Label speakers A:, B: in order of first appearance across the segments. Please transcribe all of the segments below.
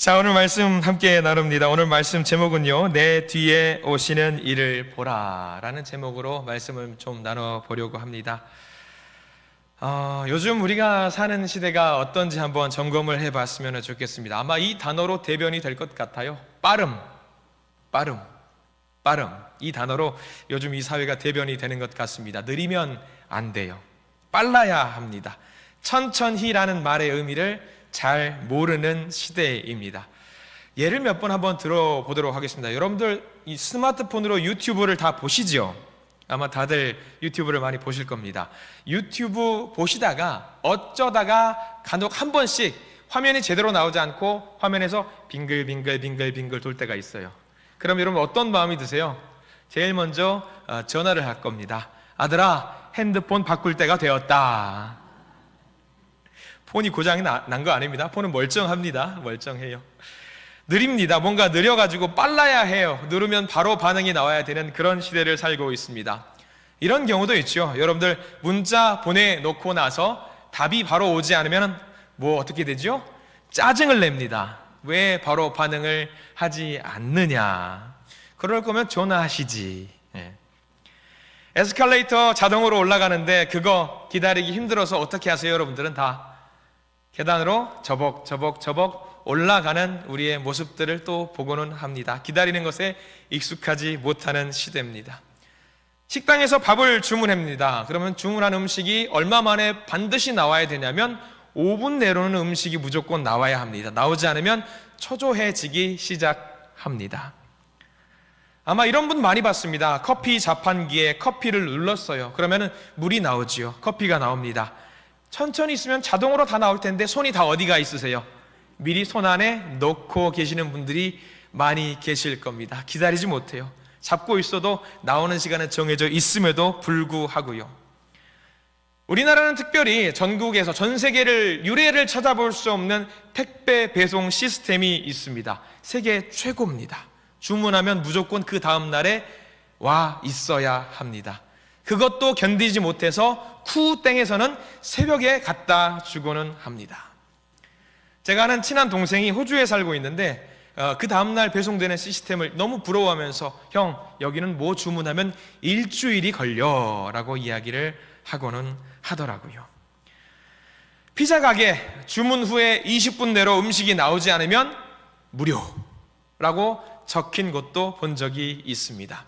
A: 자, 오늘 말씀 함께 나눕니다. 오늘 말씀 제목은요, 내 뒤에 오시는 이를 보라 라는 제목으로 말씀을 좀 나눠보려고 합니다. 요즘 우리가 사는 시대가 어떤지 한번 점검을 해봤으면 좋겠습니다. 아마 이 단어로 대변이 될 것 같아요. 빠름. 이 단어로 요즘 이 사회가 대변이 되는 것 같습니다. 느리면 안 돼요. 빨라야 합니다. 천천히라는 말의 의미를 잘 모르는 시대입니다. 예를 몇 번 한번 들어보도록 하겠습니다. 여러분들 이 스마트폰으로 유튜브를 다 보시죠? 아마 다들 유튜브를 많이 보실 겁니다. 유튜브 보시다가 어쩌다가 간혹 한 번씩 화면이 제대로 나오지 않고 화면에서 빙글빙글 돌 때가 있어요. 그럼 여러분 어떤 마음이 드세요? 제일 먼저 전화를 할 겁니다. 아들아, 핸드폰 바꿀 때가 되었다. 폰이 고장이 난 거 아닙니다. 폰은 멀쩡합니다. 멀쩡해요. 느립니다. 뭔가 느려가지고 빨라야 해요. 누르면 바로 반응이 나와야 되는 그런 시대를 살고 있습니다. 이런 경우도 있죠. 여러분들 문자 보내놓고 나서 답이 바로 오지 않으면 어떻게 되죠? 짜증을 냅니다. 왜 바로 반응을 하지 않느냐. 그럴 거면 전화하시지. 에스컬레이터 자동으로 올라가는데 그거 기다리기 힘들어서 어떻게 하세요? 여러분들은 다 계단으로 저벅저벅 올라가는 우리의 모습들을 또 보고는 합니다. 기다리는 것에 익숙하지 못하는 시대입니다. 식당에서 밥을 주문합니다. 그러면 주문한 음식이 얼마 만에 반드시 나와야 되냐면 5분 내로는 음식이 무조건 나와야 합니다. 나오지 않으면 초조해지기 시작합니다. 아마 이런 분 많이 봤습니다. 커피 자판기에 커피를 눌렀어요. 그러면 물이 나오지요. 커피가 나옵니다. 천천히 있으면 자동으로 다 나올 텐데 손이 다 어디가 있으세요? 미리 손 안에 넣고 계시는 분들이 많이 계실 겁니다. 기다리지 못해요. 잡고 있어도 나오는 시간은 정해져 있음에도 불구하고요. 우리나라는 특별히 전국에서 전 세계를 유례를 찾아볼 수 없는 택배 배송 시스템이 있습니다. 세계 최고입니다. 주문하면 무조건 그 다음 날에 와 있어야 합니다. 그것도 견디지 못해서 쿠땡에서는 새벽에 갖다 주고는 합니다. 제가 아는 친한 동생이 호주에 살고 있는데 그 다음날 배송되는 시스템을 너무 부러워하면서 형, 여기는 뭐 주문하면 일주일이 걸려 라고 이야기를 하고는 하더라고요. 피자 가게 주문 후에 20분 내로 음식이 나오지 않으면 무료라고 적힌 곳도 본 적이 있습니다.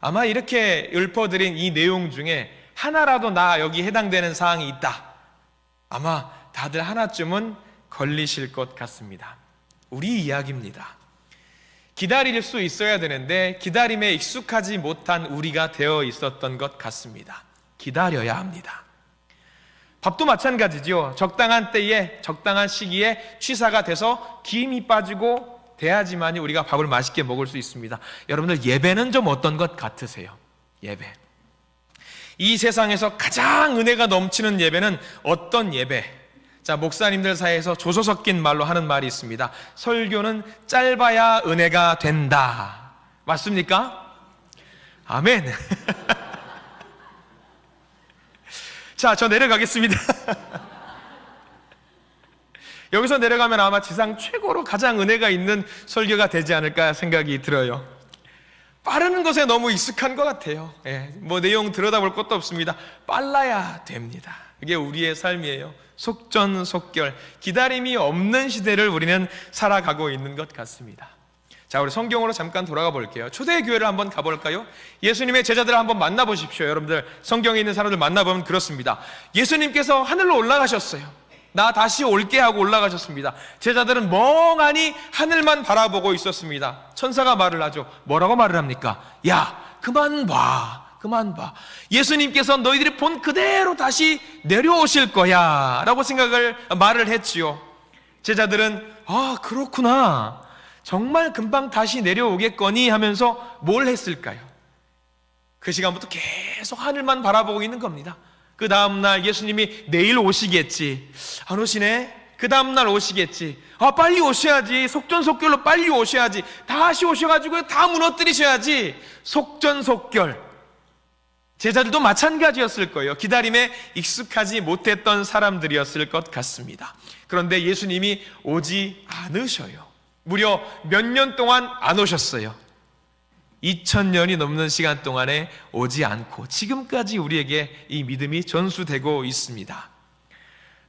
A: 아마 이렇게 읊어드린 이 내용 중에 하나라도 나 여기 해당되는 사항이 있다. 아마 다들 하나쯤은 걸리실 것 같습니다. 우리 이야기입니다. 기다릴 수 있어야 되는데 기다림에 익숙하지 못한 우리가 되어 있었던 것 같습니다. 기다려야 합니다. 밥도 마찬가지죠. 적당한 때에 적당한 시기에 취사가 돼서 김이 빠지고 돼야지만이 우리가 밥을 맛있게 먹을 수 있습니다. 여러분들 예배는 좀 어떤 것 같으세요? 예배. 이 세상에서 가장 은혜가 넘치는 예배는 어떤 예배? 자, 목사님들 사이에서 조소 섞인 말로 하는 말이 있습니다. 설교는 짧아야 은혜가 된다. 맞습니까? 아멘. 자, 저 내려가겠습니다. 여기서 내려가면 아마 지상 최고로 가장 은혜가 있는 설교가 되지 않을까 생각이 들어요. 빠르는 것에 너무 익숙한 것 같아요. 내용 들여다볼 것도 없습니다. 빨라야 됩니다. 이게 우리의 삶이에요. 속전속결, 기다림이 없는 시대를 우리는 살아가고 있는 것 같습니다. 자, 우리 성경으로 잠깐 돌아가 볼게요. 초대교회를 한번 가볼까요? 예수님의 제자들을 한번 만나보십시오. 여러분들 성경에 있는 사람들 만나보면 그렇습니다. 예수님께서 하늘로 올라가셨어요. 나 다시 올게 하고 올라가셨습니다. 제자들은 멍하니 하늘만 바라보고 있었습니다. 천사가 말을 하죠. 뭐라고 말을 합니까? 야, 그만 봐. 예수님께서 너희들이 본 그대로 다시 내려오실 거야 라고 말을 했지요. 제자들은 그렇구나, 정말 금방 다시 내려오겠거니 하면서 뭘 했을까요? 그 시간부터 계속 하늘만 바라보고 있는 겁니다. 그 다음날 예수님이 내일 오시겠지, 안 오시네? 그 다음날 오시겠지, 빨리 오셔야지, 속전속결로 빨리 오셔야지, 다시 오셔가지고 다 무너뜨리셔야지, 속전속결. 제자들도 마찬가지였을 거예요. 기다림에 익숙하지 못했던 사람들이었을 것 같습니다. 그런데 예수님이 오지 않으셔요. 무려 몇 년 동안 안 오셨어요. 2000년이 넘는 시간 동안에 오지 않고 지금까지 우리에게 이 믿음이 전수되고 있습니다.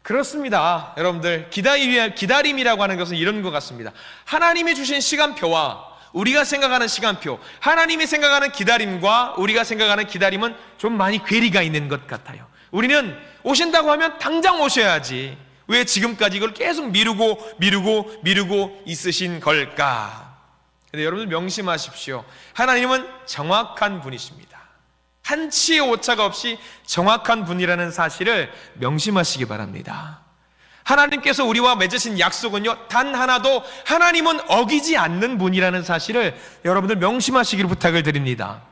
A: 그렇습니다. 여러분들, 기다림이라고 하는 것은 이런 것 같습니다. 하나님이 주신 시간표와 우리가 생각하는 시간표, 하나님이 생각하는 기다림과 우리가 생각하는 기다림은 좀 많이 괴리가 있는 것 같아요. 우리는 오신다고 하면 당장 오셔야지, 왜 지금까지 이걸 계속 미루고 있으신 걸까? 근데 여러분들 명심하십시오. 하나님은 정확한 분이십니다. 한치의 오차가 없이 정확한 분이라는 사실을 명심하시기 바랍니다. 하나님께서 우리와 맺으신 약속은요, 단 하나도 하나님은 어기지 않는 분이라는 사실을 여러분들 명심하시기를 부탁을 드립니다.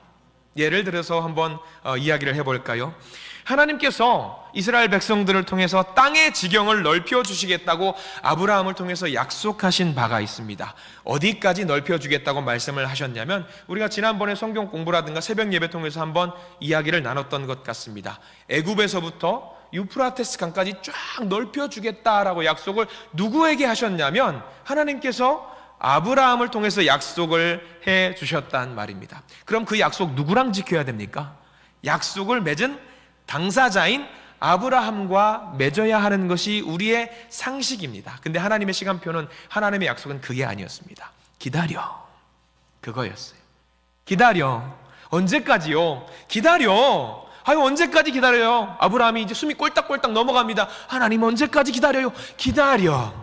A: 예를 들어서 한번 이야기를 해볼까요? 하나님께서 이스라엘 백성들을 통해서 땅의 지경을 넓혀주시겠다고 아브라함을 통해서 약속하신 바가 있습니다. 어디까지 넓혀주겠다고 말씀을 하셨냐면, 우리가 지난번에 성경 공부라든가 새벽 예배 통해서 한번 이야기를 나눴던 것 같습니다. 애굽에서부터 유프라테스 강까지 쫙 넓혀주겠다라고 약속을 누구에게 하셨냐면, 하나님께서 아브라함을 통해서 약속을 해 주셨단 말입니다. 그럼 그 약속 누구랑 지켜야 됩니까? 약속을 맺은 당사자인 아브라함과 맺어야 하는 것이 우리의 상식입니다. 근데 하나님의 시간표는, 하나님의 약속은 그게 아니었습니다. 기다려, 그거였어요. 기다려. 언제까지요? 기다려. 아유, 언제까지 기다려요? 아브라함이 이제 숨이 꼴딱꼴딱 넘어갑니다. 하나님 언제까지 기다려요? 기다려.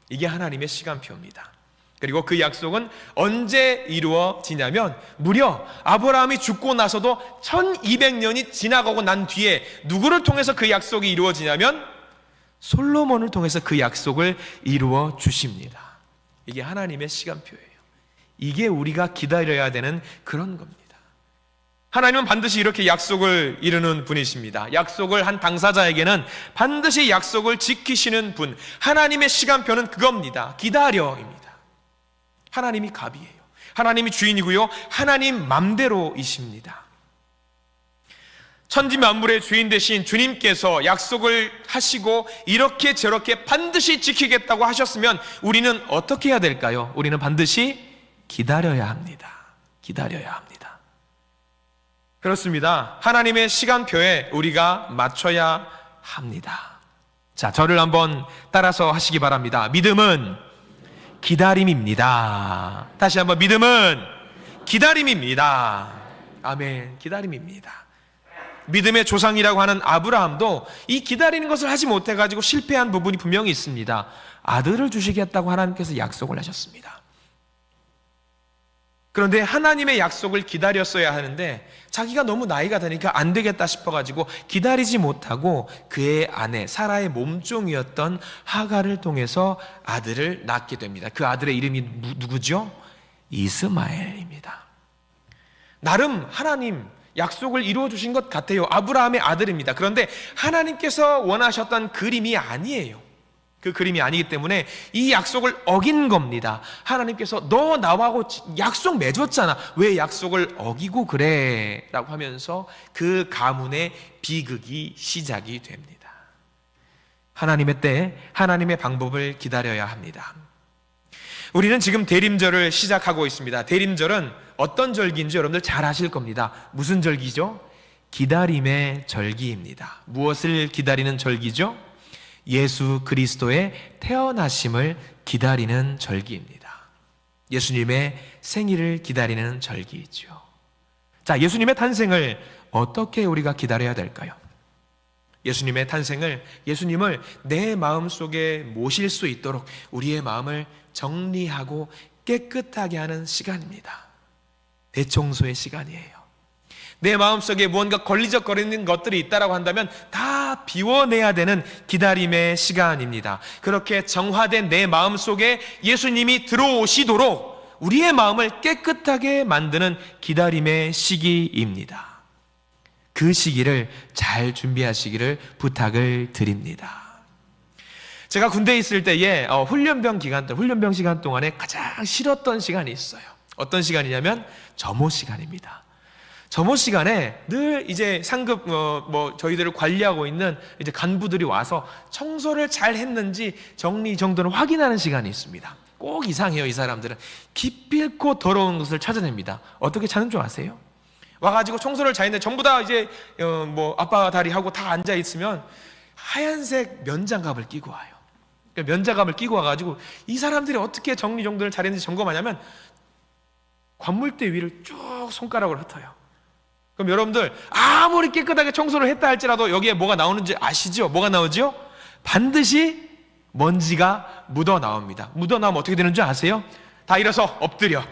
A: 이게 하나님의 시간표입니다. 그리고 그 약속은 언제 이루어지냐면, 무려 아브라함이 죽고 나서도 1200년이 지나가고 난 뒤에 누구를 통해서 그 약속이 이루어지냐면 솔로몬을 통해서 그 약속을 이루어 주십니다. 이게 하나님의 시간표예요. 이게 우리가 기다려야 되는 그런 겁니다. 하나님은 반드시 이렇게 약속을 이루는 분이십니다. 약속을 한 당사자에게는 반드시 약속을 지키시는 분, 하나님의 시간표는 그겁니다. 기다려입니다. 하나님이 갑이에요. 하나님이 주인이고요, 하나님 맘대로이십니다. 천지 만물의 주인 되신 주님께서 약속을 하시고 이렇게 저렇게 반드시 지키겠다고 하셨으면 우리는 어떻게 해야 될까요? 우리는 반드시 기다려야 합니다. 기다려야 합니다. 그렇습니다. 하나님의 시간표에 우리가 맞춰야 합니다. 자, 저를 한번 따라서 하시기 바랍니다. 믿음은 기다림입니다. 다시 한번, 믿음은 기다림입니다. 아멘. 기다림입니다. 믿음의 조상이라고 하는 아브라함도 이 기다리는 것을 하지 못해가지고 실패한 부분이 분명히 있습니다. 아들을 주시겠다고 하나님께서 약속을 하셨습니다. 그런데 하나님의 약속을 기다렸어야 하는데 자기가 너무 나이가 드니까 안 되겠다 싶어가지고 기다리지 못하고 그의 아내 사라의 몸종이었던 하갈을 통해서 아들을 낳게 됩니다. 그 아들의 이름이 누구죠? 이스마엘입니다. 나름 하나님 약속을 이루어 주신 것 같아요. 아브라함의 아들입니다. 그런데 하나님께서 원하셨던 그림이 아니에요. 그 그림이 아니기 때문에 이 약속을 어긴 겁니다. 하나님께서 너 나하고 약속 맺었잖아, 왜 약속을 어기고 그래? 라고 하면서 그 가문의 비극이 시작이 됩니다. 하나님의 때, 하나님의 방법을 기다려야 합니다. 우리는 지금 대림절을 시작하고 있습니다. 대림절은 어떤 절기인지 여러분들 잘 아실 겁니다. 무슨 절기죠? 기다림의 절기입니다. 무엇을 기다리는 절기죠? 예수 그리스도의 태어나심을 기다리는 절기입니다. 예수님의 생일을 기다리는 절기이죠. 자, 예수님의 탄생을 어떻게 우리가 기다려야 될까요? 예수님의 탄생을, 예수님을 내 마음속에 모실 수 있도록 우리의 마음을 정리하고 깨끗하게 하는 시간입니다. 대청소의 시간이에요. 내 마음속에 무언가 걸리적거리는 것들이 있다고 한다면 다 비워내야 되는 기다림의 시간입니다. 그렇게 정화된 내 마음속에 예수님이 들어오시도록 우리의 마음을 깨끗하게 만드는 기다림의 시기입니다. 그 시기를 잘 준비하시기를 부탁을 드립니다. 제가 군대에 있을 때에 훈련병 시간 동안에 가장 싫었던 시간이 있어요. 어떤 시간이냐면 점호 시간입니다. 점호 시간에 늘 이제 상급 저희들을 관리하고 있는 이제 간부들이 와서 청소를 잘 했는지 정리 정돈을 확인하는 시간이 있습니다. 꼭 이상해요. 이 사람들은 기필코 더러운 것을 찾아냅니다. 어떻게 찾는 줄 아세요? 와가지고 청소를 잘했는데 전부 다 이제 아빠 다리 하고 다 앉아 있으면 하얀색 면장갑을 끼고 와요. 그러니까 면장갑을 끼고 와가지고 이 사람들이 어떻게 정리정돈을 잘했는지 점검하냐면 관물대 위를 쭉 손가락으로 흩어요. 그럼 여러분들 아무리 깨끗하게 청소를 했다 할지라도 여기에 뭐가 나오는지 아시죠? 뭐가 나오죠? 반드시 먼지가 묻어 나옵니다. 묻어 나오면 어떻게 되는 줄 아세요? 다 일어서 엎드려.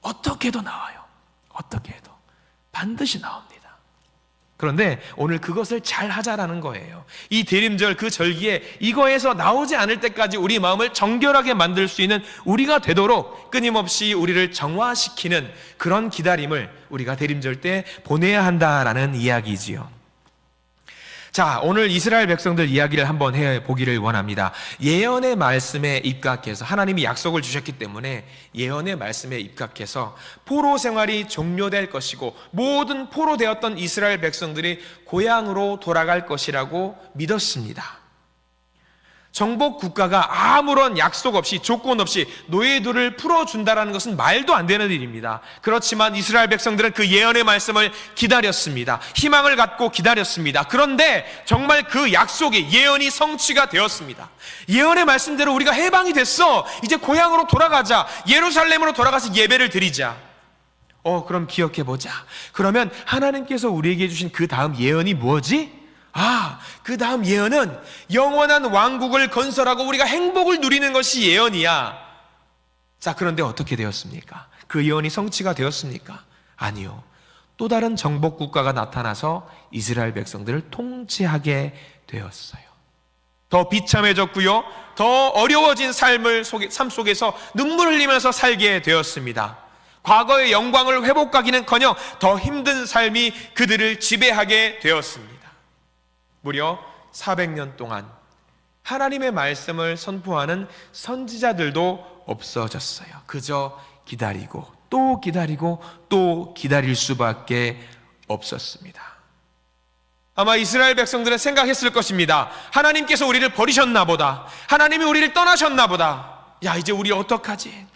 A: 어떻게 해도 나와요. 어떻게 해도 반드시 나옵니다. 그런데 오늘 그것을 잘 하자라는 거예요. 이 대림절 그 절기에 이거에서 나오지 않을 때까지 우리 마음을 정결하게 만들 수 있는 우리가 되도록 끊임없이 우리를 정화시키는 그런 기다림을 우리가 대림절 때 보내야 한다라는 이야기지요. 자, 오늘 이스라엘 백성들 이야기를 한번 해보기를 원합니다. 예언의 말씀에 입각해서 하나님이 약속을 주셨기 때문에 예언의 말씀에 입각해서 포로 생활이 종료될 것이고 모든 포로되었던 이스라엘 백성들이 고향으로 돌아갈 것이라고 믿었습니다. 정복 국가가 아무런 약속 없이 조건 없이 노예들을 풀어준다는 것은 말도 안 되는 일입니다. 그렇지만 이스라엘 백성들은 그 예언의 말씀을 기다렸습니다. 희망을 갖고 기다렸습니다. 그런데 정말 그 약속이 예언이 성취가 되었습니다. 예언의 말씀대로 우리가 해방이 됐어. 이제 고향으로 돌아가자. 예루살렘으로 돌아가서 예배를 드리자. 그럼 기억해보자. 그러면 하나님께서 우리에게 주신 그 다음 예언이 뭐지? 그 다음 예언은 영원한 왕국을 건설하고 우리가 행복을 누리는 것이 예언이야. 자, 그런데 어떻게 되었습니까? 그 예언이 성취가 되었습니까? 아니요. 또 다른 정복 국가가 나타나서 이스라엘 백성들을 통치하게 되었어요. 더 비참해졌고요. 더 어려워진 삶 속에서 눈물 흘리면서 살게 되었습니다. 과거의 영광을 회복하기는커녕 더 힘든 삶이 그들을 지배하게 되었습니다. 무려 400년 동안 하나님의 말씀을 선포하는 선지자들도 없어졌어요. 그저 기다리고 또 기다리고 또 기다릴 수밖에 없었습니다. 아마 이스라엘 백성들은 생각했을 것입니다. 하나님께서 우리를 버리셨나 보다. 하나님이 우리를 떠나셨나 보다. 야, 이제 우리 어떡하지?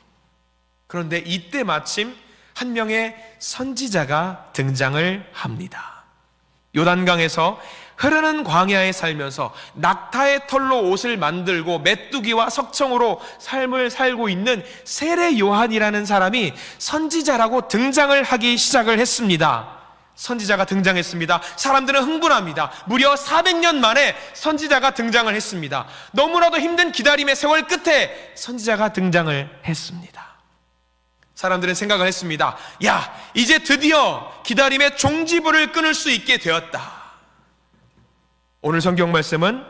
A: 그런데 이때 마침 한 명의 선지자가 등장을 합니다. 요단강에서 흐르는 광야에 살면서 낙타의 털로 옷을 만들고 메뚜기와 석청으로 삶을 살고 있는 세례 요한이라는 사람이 선지자라고 등장을 하기 시작을 했습니다. 선지자가 등장했습니다. 사람들은 흥분합니다. 무려 400년 만에 선지자가 등장을 했습니다. 너무나도 힘든 기다림의 세월 끝에 선지자가 등장을 했습니다. 사람들은 생각을 했습니다. 야, 이제 드디어 기다림의 종지부를 끊을 수 있게 되었다. 오늘 성경 말씀은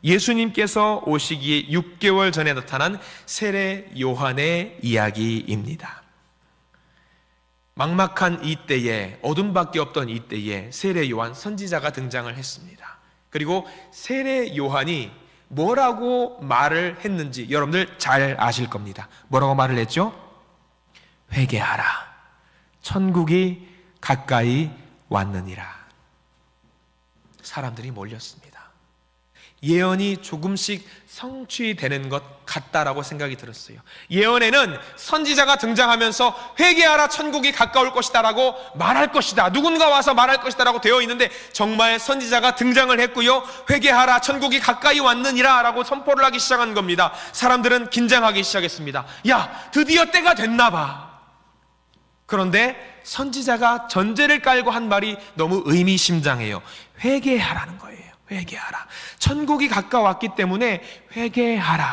A: 예수님께서 오시기에 6개월 전에 나타난 세례 요한의 이야기입니다. 막막한 이때에, 어둠밖에 없던 이때에 세례 요한 선지자가 등장을 했습니다. 그리고 세례 요한이 뭐라고 말을 했는지 여러분들 잘 아실 겁니다. 뭐라고 말을 했죠? 회개하라. 천국이 가까이 왔느니라. 사람들이 몰렸습니다. 예언이 조금씩 성취되는 것 같다라고 생각이 들었어요. 예언에는 선지자가 등장하면서 회개하라, 천국이 가까울 것이다 라고 말할 것이다, 누군가 와서 말할 것이다 라고 되어 있는데 정말 선지자가 등장을 했고요, 회개하라, 천국이 가까이 왔느니라 라고 선포를 하기 시작한 겁니다. 사람들은 긴장하기 시작했습니다. 야, 드디어 때가 됐나 봐. 그런데 선지자가 전제를 깔고 한 말이 너무 의미심장해요. 회개하라는 거예요. 회개하라. 천국이 가까웠기 때문에 회개하라.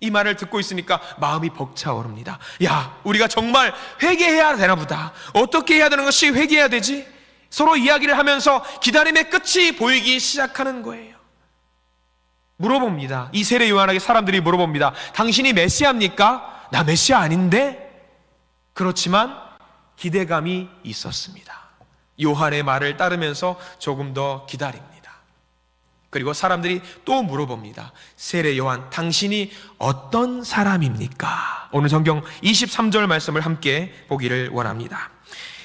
A: 이 말을 듣고 있으니까 마음이 벅차오릅니다. 야, 우리가 정말 회개해야 되나 보다. 어떻게 해야 되는 것이 회개해야 되지? 서로 이야기를 하면서 기다림의 끝이 보이기 시작하는 거예요. 물어봅니다. 이 세례 요한에게 사람들이 물어봅니다. 당신이 메시아입니까? 나 메시아 아닌데? 그렇지만 기대감이 있었습니다. 요한의 말을 따르면서 조금 더 기다립니다. 그리고 사람들이 또 물어봅니다. 세례 요한, 당신이 어떤 사람입니까? 오늘 성경 23절 말씀을 함께 보기를 원합니다.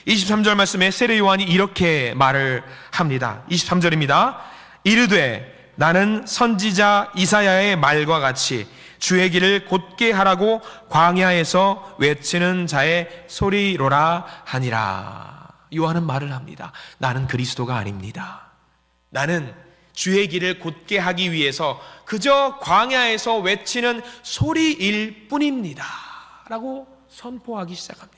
A: 23절 말씀에 세례 요한이 이렇게 말을 합니다. 23절입니다. 이르되 나는 선지자 이사야의 말과 같이 주의 길을 곧게 하라고 광야에서 외치는 자의 소리로라 하니라. 요한은 말을 합니다. 나는 그리스도가 아닙니다. 나는 주의 길을 곧게 하기 위해서 그저 광야에서 외치는 소리일 뿐입니다 라고 선포하기 시작합니다.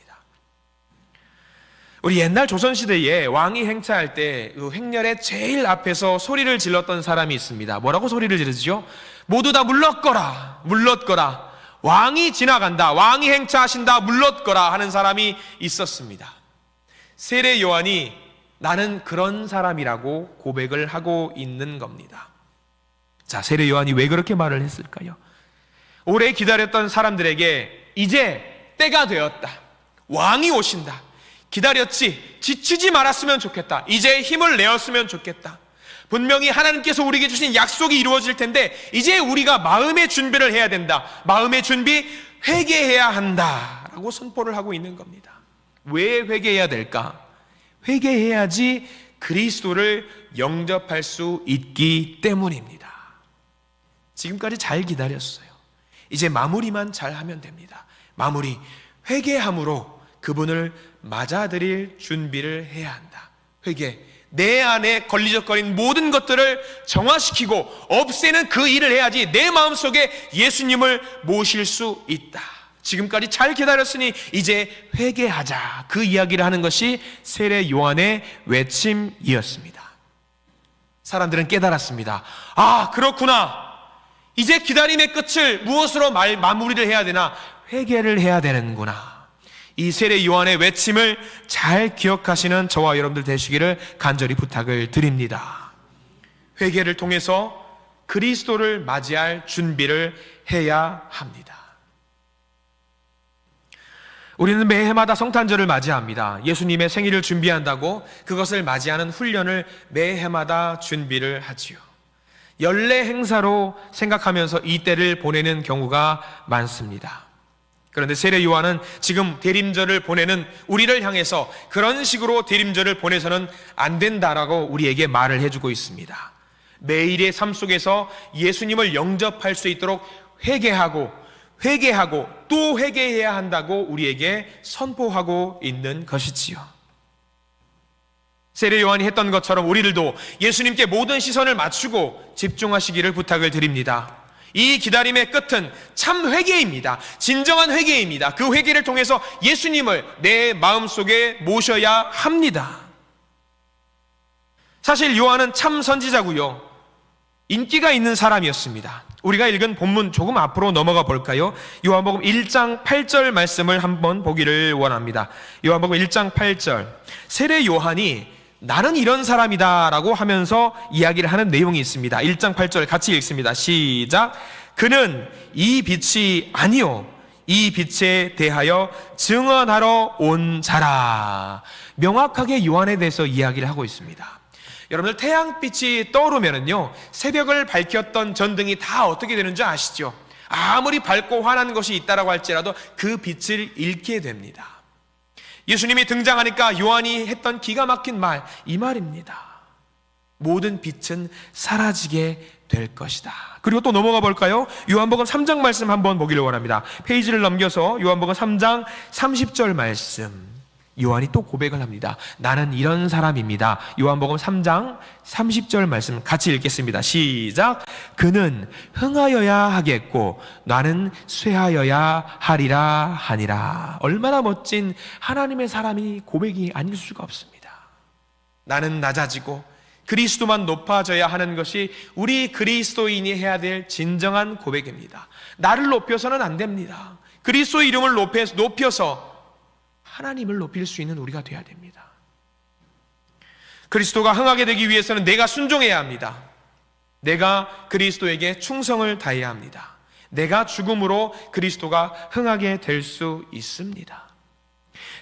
A: 우리 옛날 조선시대에 왕이 행차할 때 그 행렬의 제일 앞에서 소리를 질렀던 사람이 있습니다. 뭐라고 소리를 지르죠? 모두 다 물렀거라, 물렀거라. 왕이 지나간다, 왕이 행차하신다, 물렀거라 하는 사람이 있었습니다. 세례 요한이 나는 그런 사람이라고 고백을 하고 있는 겁니다. 자, 세례 요한이 왜 그렇게 말을 했을까요? 오래 기다렸던 사람들에게 이제 때가 되었다. 왕이 오신다. 기다렸지. 지치지 말았으면 좋겠다. 이제 힘을 내었으면 좋겠다. 분명히 하나님께서 우리에게 주신 약속이 이루어질 텐데 이제 우리가 마음의 준비를 해야 된다. 마음의 준비, 회개해야 한다 라고 선포를 하고 있는 겁니다. 왜 회개해야 될까? 회개해야지 그리스도를 영접할 수 있기 때문입니다. 지금까지 잘 기다렸어요. 이제 마무리만 잘하면 됩니다. 마무리, 회개함으로 그분을 맞아들일 준비를 해야 한다. 회개, 내 안에 걸리적거린 모든 것들을 정화시키고 없애는 그 일을 해야지 내 마음속에 예수님을 모실 수 있다. 지금까지 잘 기다렸으니 이제 회개하자. 그 이야기를 하는 것이 세례 요한의 외침이었습니다. 사람들은 깨달았습니다. 아, 그렇구나. 이제 기다림의 끝을 무엇으로 마무리를 해야 되나? 회개를 해야 되는구나. 이 세례 요한의 외침을 잘 기억하시는 저와 여러분들 되시기를 간절히 부탁을 드립니다. 회개를 통해서 그리스도를 맞이할 준비를 해야 합니다. 우리는 매해마다 성탄절을 맞이합니다. 예수님의 생일을 준비한다고 그것을 맞이하는 훈련을 매해마다 준비를 하지요. 연례 행사로 생각하면서 이 때를 보내는 경우가 많습니다. 그런데 세례 요한은 지금 대림절을 보내는 우리를 향해서 그런 식으로 대림절을 보내서는 안 된다라고 우리에게 말을 해주고 있습니다. 매일의 삶 속에서 예수님을 영접할 수 있도록 회개하고 또 회개해야 한다고 우리에게 선포하고 있는 것이지요. 세례 요한이 했던 것처럼 우리들도 예수님께 모든 시선을 맞추고 집중하시기를 부탁을 드립니다. 이 기다림의 끝은 참 회개입니다. 진정한 회개입니다. 그 회개를 통해서 예수님을 내 마음속에 모셔야 합니다. 사실 요한은 참 선지자고요. 인기가 있는 사람이었습니다. 우리가 읽은 본문 조금 앞으로 넘어가 볼까요? 요한복음 1장 8절 말씀을 한번 보기를 원합니다. 요한복음 1장 8절. 세례 요한이 나는 이런 사람이다 라고 하면서 이야기를 하는 내용이 있습니다. 1장 8절 같이 읽습니다. 시작. 그는 이 빛이 아니요 이 빛에 대하여 증언하러 온 자라. 명확하게 요한에 대해서 이야기를 하고 있습니다. 여러분들 태양빛이 떠오르면은요 새벽을 밝혔던 전등이 다 어떻게 되는 줄 아시죠? 아무리 밝고 환한 것이 있다라고 할지라도 그 빛을 잃게 됩니다. 예수님이 등장하니까 요한이 했던 기가 막힌 말, 이 말입니다. 모든 빛은 사라지게 될 것이다. 그리고 또 넘어가 볼까요? 요한복음 3장 말씀 한번 보기를 원합니다. 페이지를 넘겨서 요한복음 3장 30절 말씀. 요한이 또 고백을 합니다. 나는 이런 사람입니다. 요한복음 3장 30절 말씀 같이 읽겠습니다. 시작. 그는 흥하여야 하겠고 나는 쇠하여야 하리라 하니라. 얼마나 멋진 하나님의 사람이 고백이 아닐 수가 없습니다. 나는 낮아지고 그리스도만 높아져야 하는 것이 우리 그리스도인이 해야 될 진정한 고백입니다. 나를 높여서는 안 됩니다. 그리스도의 이름을 높여서 하나님을 높일 수 있는 우리가 되어야 됩니다. 그리스도가 흥하게 되기 위해서는 내가 순종해야 합니다. 내가 그리스도에게 충성을 다해야 합니다. 내가 죽음으로 그리스도가 흥하게 될 수 있습니다.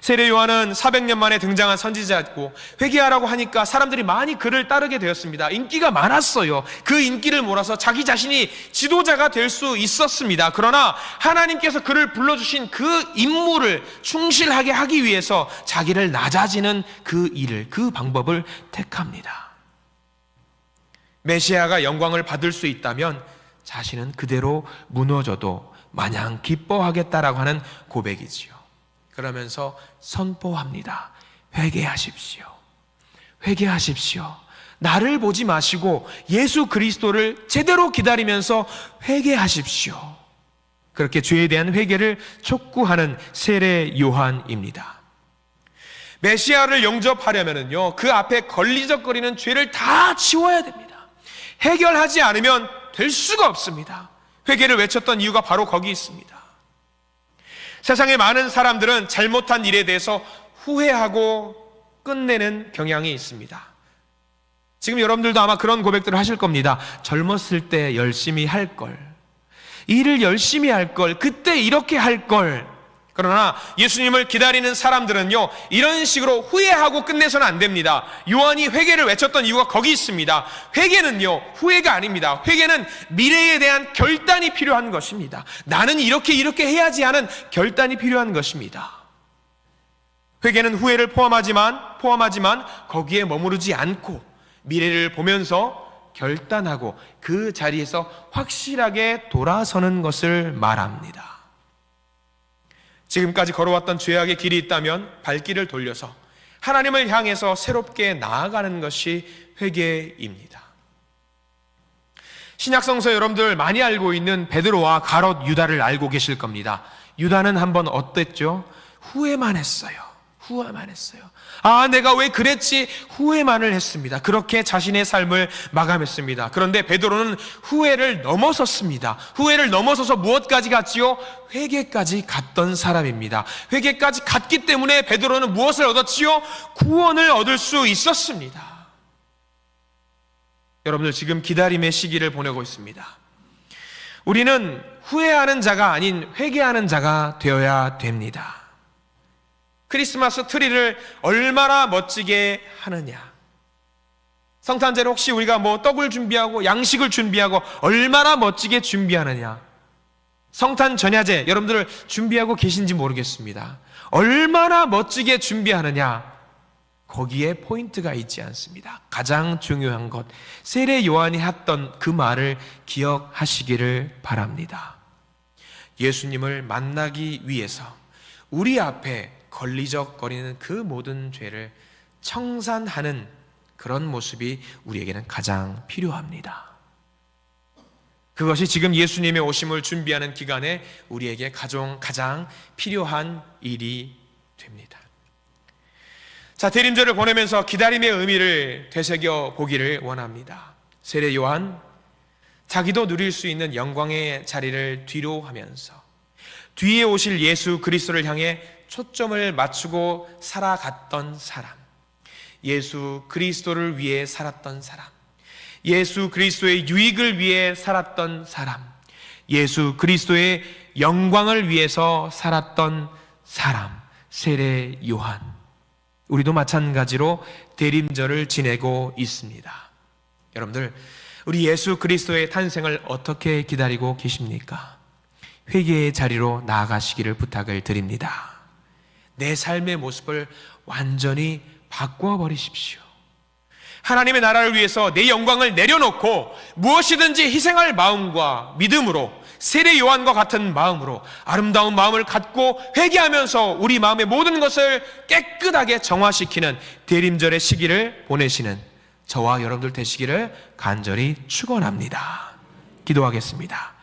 A: 세례 요한은 400년 만에 등장한 선지자였고 회개하라고 하니까 사람들이 많이 그를 따르게 되었습니다. 인기가 많았어요. 그 인기를 몰아서 자기 자신이 지도자가 될 수 있었습니다. 그러나 하나님께서 그를 불러주신 그 임무를 충실하게 하기 위해서 자기를 낮아지는 그 일을, 그 방법을 택합니다. 메시아가 영광을 받을 수 있다면 자신은 그대로 무너져도 마냥 기뻐하겠다라고 하는 고백이지요. 그러면서 선포합니다. 회개하십시오. 회개하십시오. 나를 보지 마시고 예수 그리스도를 제대로 기다리면서 회개하십시오. 그렇게 죄에 대한 회개를 촉구하는 세례 요한입니다. 메시아를 영접하려면요, 그 앞에 걸리적거리는 죄를 다 치워야 됩니다. 해결하지 않으면 될 수가 없습니다. 회개를 외쳤던 이유가 바로 거기 있습니다. 세상의 많은 사람들은 잘못한 일에 대해서 후회하고 끝내는 경향이 있습니다. 지금 여러분들도 아마 그런 고백들을 하실 겁니다. 젊었을 때 열심히 할 걸, 일을 열심히 할 걸, 그때 이렇게 할 걸. 그러나 예수님을 기다리는 사람들은요, 이런 식으로 후회하고 끝내서는 안 됩니다. 요한이 회개를 외쳤던 이유가 거기 있습니다. 회개는요, 후회가 아닙니다. 회개는 미래에 대한 결단이 필요한 것입니다. 나는 이렇게 해야지 하는 결단이 필요한 것입니다. 회개는 후회를 포함하지만 거기에 머무르지 않고 미래를 보면서 결단하고 그 자리에서 확실하게 돌아서는 것을 말합니다. 지금까지 걸어왔던 죄악의 길이 있다면 발길을 돌려서 하나님을 향해서 새롭게 나아가는 것이 회개입니다. 신약성서 여러분들 많이 알고 있는 베드로와 가롯 유다를 알고 계실 겁니다. 유다는 한번 어땠죠? 후회만 했어요. 아, 내가 왜 그랬지? 후회만을 했습니다. 그렇게 자신의 삶을 마감했습니다. 그런데 베드로는 후회를 넘어섰습니다. 후회를 넘어서서 무엇까지 갔지요? 회개까지 갔던 사람입니다. 회개까지 갔기 때문에 베드로는 무엇을 얻었지요? 구원을 얻을 수 있었습니다. 여러분들 지금 기다림의 시기를 보내고 있습니다. 우리는 후회하는 자가 아닌 회개하는 자가 되어야 됩니다. 크리스마스 트리를 얼마나 멋지게 하느냐, 성탄제를 혹시 우리가 떡을 준비하고 양식을 준비하고 얼마나 멋지게 준비하느냐, 성탄 전야제 여러분들 준비하고 계신지 모르겠습니다. 얼마나 멋지게 준비하느냐, 거기에 포인트가 있지 않습니다. 가장 중요한 것, 세례 요한이 했던 그 말을 기억하시기를 바랍니다. 예수님을 만나기 위해서 우리 앞에 걸리적거리는 그 모든 죄를 청산하는 그런 모습이 우리에게는 가장 필요합니다. 그것이 지금 예수님의 오심을 준비하는 기간에 우리에게 가장 필요한 일이 됩니다. 자, 대림절을 보내면서 기다림의 의미를 되새겨 보기를 원합니다. 세례 요한, 자기도 누릴 수 있는 영광의 자리를 뒤로 하면서 뒤에 오실 예수 그리스도를 향해 초점을 맞추고 살아갔던 사람, 예수 그리스도를 위해 살았던 사람, 예수 그리스도의 유익을 위해 살았던 사람, 예수 그리스도의 영광을 위해서 살았던 사람, 세례 요한. 우리도 마찬가지로 대림절을 지내고 있습니다. 여러분들, 우리 예수 그리스도의 탄생을 어떻게 기다리고 계십니까? 회개의 자리로 나아가시기를 부탁을 드립니다. 내 삶의 모습을 완전히 바꾸어 버리십시오. 하나님의 나라를 위해서 내 영광을 내려놓고 무엇이든지 희생할 마음과 믿음으로, 세례 요한과 같은 마음으로 아름다운 마음을 갖고 회개하면서 우리 마음의 모든 것을 깨끗하게 정화시키는 대림절의 시기를 보내시는 저와 여러분들 되시기를 간절히 축원합니다. 기도하겠습니다.